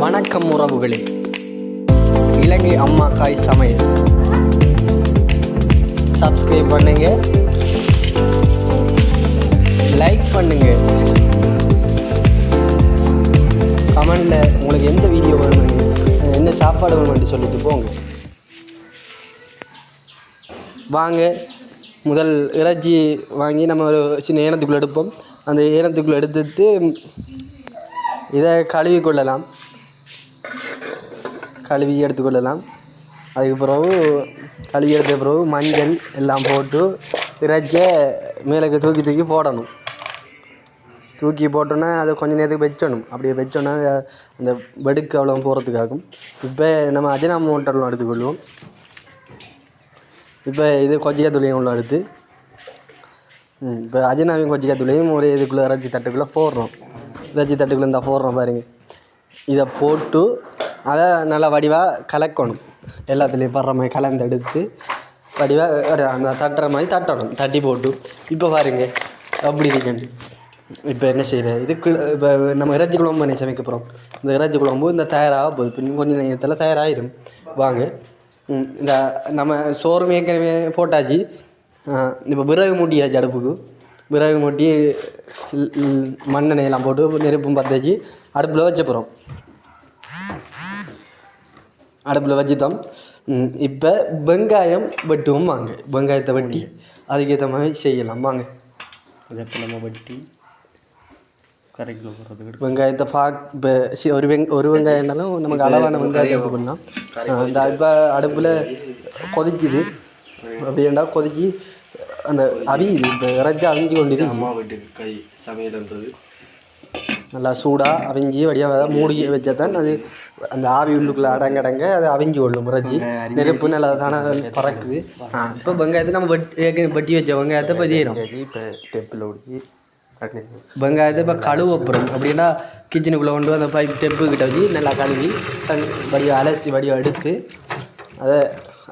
வணக்கம் உறவுகளே. இலங்கை அம்மாக்காய் சமையல் சப்ஸ்கிரைப் பண்ணுங்க, லைக் பண்ணுங்க, கமெண்ட்ல உங்களுக்கு எந்த வீடியோ வேணும்னு என்ன சாப்பாடு வேணும்னு சொல்லிட்டு போங்க. வாங்க, முதல் இறைச்சி வாங்கி நம்ம ஒரு சின்ன ஏனத்துக்குள்ளே எடுப்போம். அந்த ஏனத்துக்குள்ளே எடுத்துட்டு இதை கழுவி கொள்ளலாம், கழுவி எடுத்துக்கொள்ளலாம். அதுக்கு பிறகு கழுவி எடுத்த பிறகு மஞ்சள் எல்லாம் போட்டு இறைச்சியை மேலே தூக்கி போடணும். தூக்கி போட்டோன்னா அதை கொஞ்சம் நேரத்துக்கு வச்சணும். அப்படியே வச்சோன்னா அந்த வெடுக்கு அவ்வளோ போகிறதுக்காகும். இப்போ நம்ம அஜினாமோட்டோலாம் எடுத்துக்கொள்வோம். இப்போ இது கொச்சிக்காத்தூளையும் உள்ள எடுத்து இப்போ அஜினாவையும் கொச்சிக்காத்தூளையும் ஒரே இதுக்குள்ளே இறைச்சி தட்டுக்குள்ளே போடுறோம். இறைச்சி தட்டுக்குள்ளே இருந்தால் போடுறோம் பாருங்கள். இதை போட்டு அதை நல்லா வடிவாக கலக்கணும். எல்லாத்துலேயும் படுற மாதிரி கலந்து எடுத்து வடிவாக அந்த தட்டுற மாதிரி தட்டணும். தட்டி போட்டு இப்போ பாருங்கள் அப்படி இருக்கேன். இப்போ என்ன செய்கிறேன், இதுக்கு இப்போ நம்ம இறைச்சி குழம்பு பண்ணி சமைக்க போகிறோம். இந்த இறைச்சி குழம்பு இந்த தயாராக போகுது. இப்போ இன்னும் கொஞ்சம் நேரத்தில் தயாராகிடும். வாங்க, இந்த நம்ம சோறு ஏற்கனவே போட்டாச்சு. இப்போ விறகு மூட்டியாச்சு. அடுப்புக்கு விறகு மூட்டி மண்ணெண்ணெயெல்லாம் போட்டு நெருப்பும் பற்ற அடுப்பில் வச்ச போகிறோம். அடுப்பில் வச்சுட்டோம். இப்போ வெங்காயம் வெட்டுவோம். வாங்க, வெங்காயத்தை வெட்டி அதுக்கேற்ற மாதிரி செய்யலாம். வாங்க, அதை நம்ம வெட்டி கரைக்குள்ள போகிறதுக்கு வெங்காயத்தை இப்போ ஒரு வெங்காயம்னாலும் நமக்கு அளவான வெங்காயத்தை எடுத்துக்கணும். அந்த இப்போ அடுப்பில் கொதிச்சுது. அப்படின்னா கொதிச்சு அந்த அவியுது. இப்போ இறைச்சி அவிஞ்சு கொண்டிருக்கு. அம்மா வீட்டுக்கு கை சமையல்ன்றது நல்லா சூடாக அவிஞ்சி வடியாக மூடி வச்சா தான் அது அந்த ஆவி உள்ளுக்குள்ளே அடங்க அது அவிஞ்சு கொள்ளும். இறைச்சி நெருப்பு நல்லா தானே பறக்குது. இப்போ வெங்காயத்தை நம்ம வெட்டி வச்ச வெங்காயத்தை பதியிடும். இப்போ டெப்பில் ஊற்றி வெங்காயத்தை இப்போ கழுவப்புறம். அப்படின்னா கிச்சனுக்குள்ளே கொண்டு அந்த பைப் டெப்பு கிட்ட வச்சு நல்லா கழுவி வடிவம் அலசி வடிவம் எடுத்து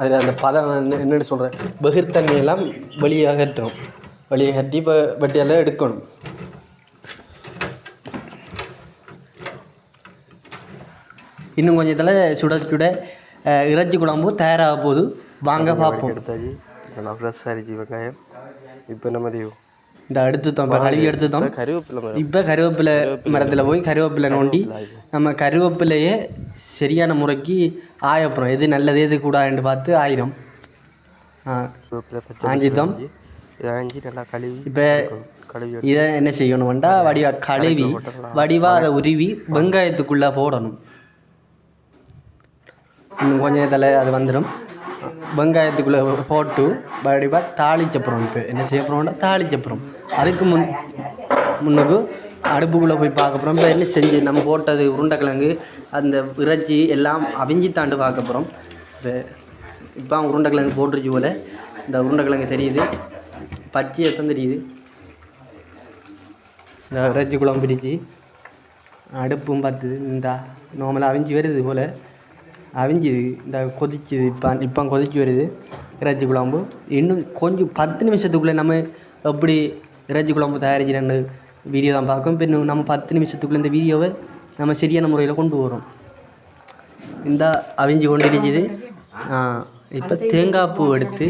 அதில் அந்த பதம் என்னென்னு சொல்கிறேன் பகிர்த்தன்மையெல்லாம் வெளியாகட்டும். வெளியாகட்டி இப்போ வட்டியெல்லாம் எடுக்கணும். இன்னும் கொஞ்சத்தில் சுட சுட இறைச்சி குழம்பு தயாராக போகுது. வாங்க பார்ப்போம். எடுத்தாச்சு நல்லா ஃப்ரெஷ் அரிசி வெங்காயம். இப்போ நம்ம இந்த எடுத்துட்டோம். இப்போ கழுவி எடுத்துட்டோம். இப்போ கருவேப்பிலை மரத்தில் போய் கருவேப்பிலை நோண்டி நம்ம கருவேப்பிலையே சரியான முறைக்கு ஆயப்புறோம். எது நல்லது எது கூடாதுன்னு பார்த்து ஆயிரும். ஆஞ்சித்தோம். நல்லா கழுவி இப்போ இதை என்ன செய்யணும்டா வடிவாக கழுவி வடிவாக அதை உருவி வெங்காயத்துக்குள்ளே போடணும். இன்னும் கொஞ்சம் நேரத்தில் அது வந்துடும். வெங்காயத்துக்குள்ளே போட்டு வடிவாக தாளிச்சப்புறம் இப்போ என்ன செய்ய போகிறோம்னா தாளிச்சப்புறம் அதுக்கு முன்னுக்கு அடுப்புக்குள்ளே போய் பார்க்கப்புறம் இப்போ என்ன செஞ்சு நம்ம போட்டது உருண்டைக்கிழங்கு அந்த இறைச்சி எல்லாம் அவிஞ்சி தாண்டு பார்க்கப்புறம் இப்போ உருண்டைக்கிழங்கு போட்டுருச்சு போல். இந்த உருண்டைக்கிழங்கு தெரியுது, பச்சையத்தான் தெரியுது. இந்த இறைச்சி குழம்பு பிரித்து அடுப்பும் பார்த்துது. இந்த நார்மலாக அவிஞ்சி வருது போல் அவிஞ்சிது. இந்த கொதிச்சுது. இப்போ கொதிச்சு வருது இறைச்சி குழம்பு. இன்னும் கொஞ்சம் 10 நிமிஷத்துக்குள்ளே நம்ம எப்படி இறைச்சி குழம்பு தயாரிக்கிறேன்னு வீடியோ தான் பார்க்கும். இப்போ இன்னும் நம்ம 10 நிமிஷத்துக்குள்ளே இந்த வீடியோவை நம்ம சரியான முறையில் கொண்டு வரோம். இந்த அவிஞ்சு கொண்டு இருக்குது. இப்போ தேங்காய் பூ எடுத்து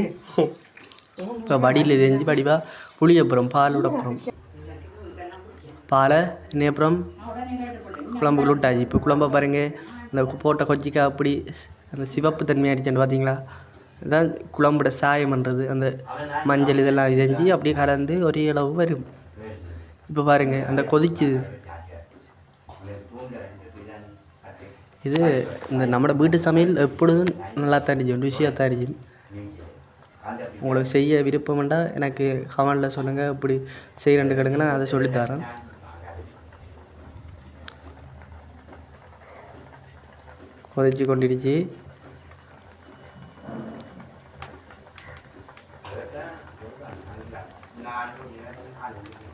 இப்போ வடியில் தெரிஞ்சு வடிவாக புளியப்புறம் பால் விடப்புறம் பாலை நேப்புறம் குழம்புக்குள்ள விட்டாச்சு. இப்போ குழம்பை பாருங்கள், இந்த போட்ட கொச்சிக்காய் அப்படி அந்த சிவப்பு தன்மையாகிடுச்சுன்னு பார்த்தீங்களா. இதுதான் குழம்புட சாயம் பண்ணுறது. அந்த மஞ்சள் இதெல்லாம் செஞ்சு அப்படியே கலந்து ஒரே அளவு வரும். இப்போ பாருங்கள் அந்த கொதிச்சுது. இது இந்த நம்மளோட வீட்டு சமையல் எப்பொழுதும் நல்லா தான் இருந்துச்சு, ருசியாக தான் இருந்துச்சு. உங்களுக்கு செய்ய விருப்பம் வேண்டாம் எனக்கு கமெண்டில் சொல்லுங்கள். இப்படி செய்கிறேன்னு கேளுங்கன்னா அதை சொல்லித்தரேன். கொதிச்சு கொண்டிருச்சு.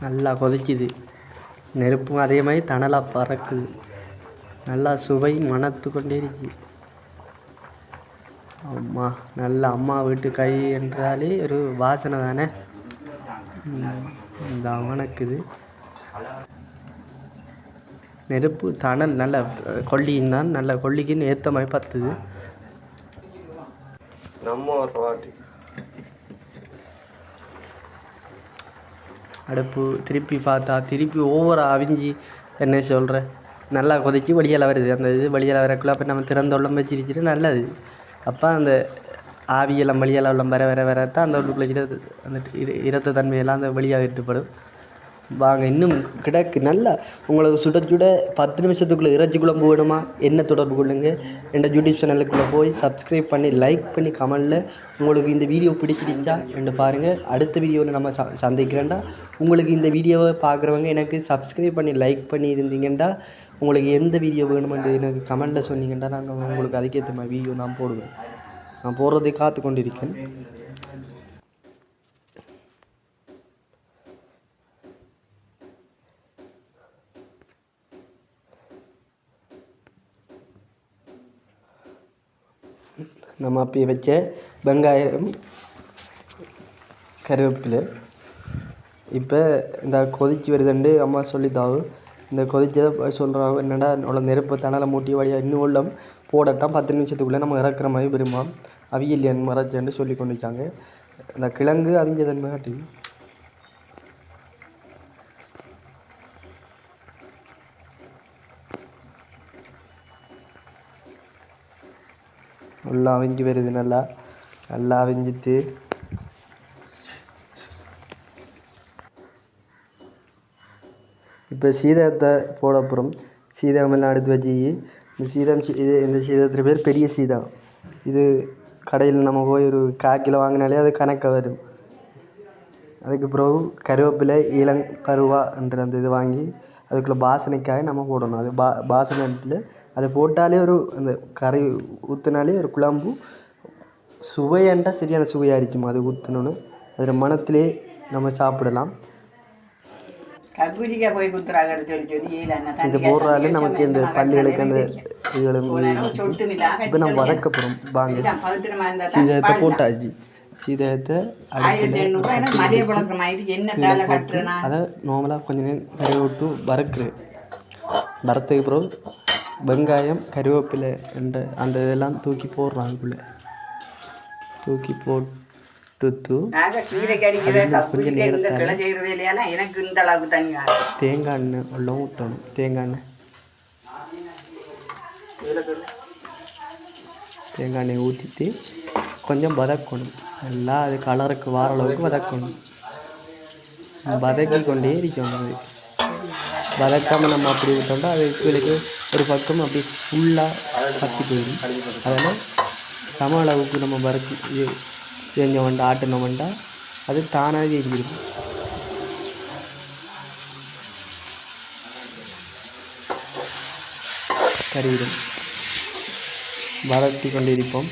நல்லா கொதிச்சுது. நெருப்பும் அதே மாதிரி தணலாக பறக்குது. நல்லா சுவை மணத்து கொண்டே இருக்கு. அம்மா நல்ல அம்மா வீட்டு கை என்றாலே ஒரு வாசனை தானே. இந்த மணக்குது. நெருப்பு தணல் நல்ல கொல்லியும் தான் நல்ல கொல்லிக்குன்னு ஏற்ற மாதிரி பத்துது. நம்ம ஒரு வாட்டி அடுப்பு திருப்பி பார்த்தா திருப்பி ஓவராக அவிஞ்சி என்ன சொல்கிற நல்லா கொதிச்சு வழியால் வருது. அந்த இது வழியால் வரக்குள்ள அப்போ நம்ம திறந்தொள்ளம் வச்சிருச்சுட்டு நல்லது. அப்போ அந்த ஆவியெல்லாம் வழியால் வெள்ளம் வர வர வரத்தான் அந்த உள்ளுக்குள்ளே அந்த இரத்த தன்மையெல்லாம் அந்த வழியாக விட்டுப்படும். வாங்க இன்னும் கிடக்கு நல்லா உங்களுக்கு சுட சுட 10 நிமிஷத்துக்குள்ளே இறைச்சி குழம்பு வேணுமா என்ன தொடர்பு கொள்ளுங்க. என் யூடியூப் சேனலுக்குள்ளே போய் சப்ஸ்கிரைப் பண்ணி லைக் பண்ணி கமெண்டில் உங்களுக்கு இந்த வீடியோ பிடிச்சிருச்சா என்று பாருங்கள். அடுத்த வீடியோவில் நம்ம சந்திக்கிறேன்டா. உங்களுக்கு இந்த வீடியோவை பார்க்குறவங்க எனக்கு சப்ஸ்கிரைப் பண்ணி லைக் பண்ணி இருந்தீங்கன்னா உங்களுக்கு எந்த வீடியோ வேணுமென்று எனக்கு கமெண்டில் சொன்னீங்கன்னா நாங்கள் உங்களுக்கு அதுக்கேற்ற மாதிரி வீடியோ நான் போடுவேன். நான் போடுறதை காத்து கொண்டிருக்கேன். நம்ம அப்படி வச்ச வெங்காயம் கருவேப்பிலை இப்போ இந்த கொதிச்சு வருதுண்டு அம்மா சொல்லித்தாவும். இந்த கொதிச்சதை சொல்கிறாங்க என்னடா உள்ள நெருப்பு தணலை மூட்டி வழியாக இன்னும் உள்ளம் போடட்டான் 10 நிமிஷத்துக்குள்ளே நம்ம இறக்குற மாதிரி விரும்பும் அவியல் மறைச்சேன்னு சொல்லி கொண்டுச்சாங்க. இந்த கிழங்கு அவிஞ்சதன்மை காட்டி நல்லா அவிஞ்சு வருது. நல்லா நல்லா அவிஞ்சிட்டு இப்போ சீதகத்தை போட போகிறோம். சீதகமெல்லாம் எடுத்து வச்சு இந்த சீதம் இந்த சீதகத்தில் பேர் பெரிய சீதகம். இது கடையில் நம்ம போய் ஒரு 1/4 கிலோ வாங்கினாலே அது கணக்காக வரும். அதுக்கு பிறகு கருவேப்பிலை இளங்கருவா என்ற அந்த இது வாங்கி அதுக்குள்ளே பாசனைக்காக நம்ம போடணும். அது பாசனத்தில் அதை போட்டாலே ஒரு அந்த கறி ஊற்றினாலே ஒரு குழம்பு சுவையாண்டா சரியான சுவையாக இருக்கும். அது ஊற்றணுன்னு அதில் மணத்திலே நம்ம சாப்பிடலாம். இது போடுறாலே நமக்கு இந்த பல்லுகளுக்கு அந்த இதுகளும் இப்போ நம்ம வதக்க போகிறோம். வாங்க சீதகத்தை போட்டாச்சு. சீதகத்தை அதை நார்மலாக கொஞ்சம் நேரம் கறி விட்டு வறுத்ததுக்கு பிறகு வெங்காயம் கருவேப்பிலை என்ற அந்த இதெல்லாம் தூக்கி போடுறோம். அதுக்குள்ளே தூக்கி போட்டு கொஞ்சம் நேரத்தில் தேங்காய் எண்ணெய் எல்லாம் ஊற்றணும். தேங்காய் எண்ணெய் ஊற்றிட்டு கொஞ்சம் வதக்கணும். நல்லா அது கலருக்கு வார அளவுக்கு வதக்கணும். வதக்கி கொண்டே இருக்கணும். அது வதக்காமல் நம்ம அப்படி விட்டோம்னா அது இதுக்கு ஒரு பக்கம் அப்படி ஃபுல்லாக பற்றி போயிடும். அதனால் சம அளவுக்கு நம்ம வறுத்து செஞ்ச வேண்டாம் ஆட்டின வேண்டாம் அது தானாகவே எரிஞ்சிடும். கறிவிடும் வதக்கி கொண்டு இருப்போம்.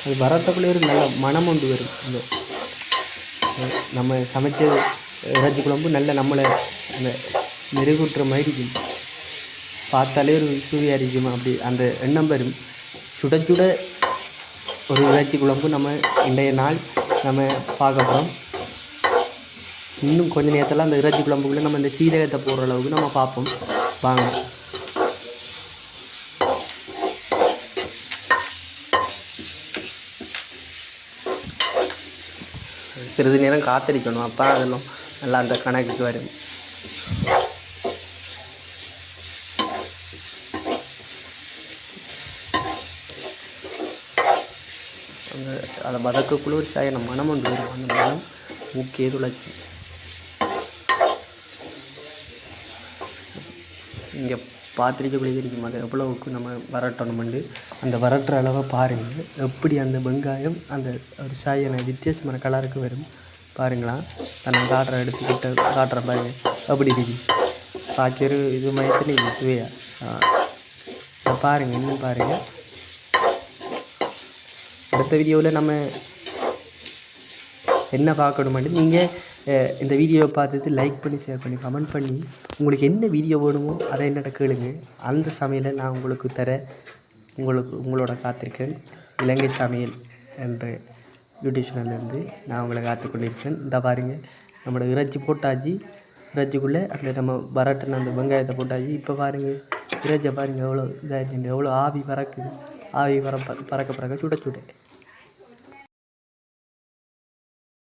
அது வரத்துக்குள்ளே ஒரு நல்ல மனம் ஒன்று வரும். இந்த நம்ம சமைச்ச இறைச்சி குழம்பு நல்ல நம்மளை அந்த மெருகூட்டுற மாதிரி இருக்கும். பார்த்தாலே ஒரு சுவையாக இருக்கும். அப்படி அந்த எண்ணம் வரும். சுட சுட ஒரு இறைச்சி குழம்பு நம்ம இன்றைய நாள் நம்ம பார்க்க போகிறோம். இன்னும் கொஞ்சம் நேரத்தில் அந்த இறைச்சி குழம்புக்குள்ளே நம்ம இந்த சீரகத்தை போடுற அளவுக்கு நம்ம பார்ப்போம். வாங்க சிறிது நேரம் காத்திருக்கணும். அப்போ அதெல்லாம் நல்லா அந்த கணக்குக்கு வரும். அந்த அதை வதக்கக்குள்ள ஒரு சாயன மனம் ஒன்று வரும். அந்த மனம் மூக்கே துளைச்சி இங்கே பாத்திரிக்கக்குள்ளே இருக்கும். அது எவ்வளவுக்கு நம்ம வரட்டணுமெண்டு அந்த வரட்டுற அளவை பாருங்கள். எப்படி அந்த வெங்காயம் அந்த ஒரு சாயன வித்தியாசமான கலருக்கு வரும் பாருங்களா. நான் காட்டுற எடுத்துக்கிட்ட காட்டுற பாருங்க அப்படி இருக்கு. பாக்கிற இது மயத்தில் இது சுவையா பாருங்கள். இன்னும் பாருங்கள். அடுத்த வீடியோவில் நம்ம என்ன பார்க்கணுமெண்டு நீங்கள் இந்த வீடியோவை பார்த்துட்டு லைக் பண்ணி ஷேர் பண்ணி கமெண்ட் பண்ணி உங்களுக்கு என்ன வீடியோ வேணுமோ அதை என்னட்ட கேளுங்க. அந்த சமையலை நான் உங்களுக்கு தர உங்களோட காத்திருக்கேன். இலங்கை சமையல் என்ற யூடியூப் சேனல்லேருந்து நான் உங்களை காத்து கொண்டிருக்கேன். இந்த பாருங்கள் நம்மளோட இறைச்சி போட்டாச்சு. இறைச்சிக்குள்ளே அந்த நம்ம வரட்டுன்னு அந்த வெங்காயத்தை போட்டாச்சு. இப்போ பாருங்கள் இறைச்சியை பாருங்கள் எவ்வளோ இதாகிடுச்சு, எவ்வளோ ஆவி பறக்குது. ஆவி பறக்க சுட சுட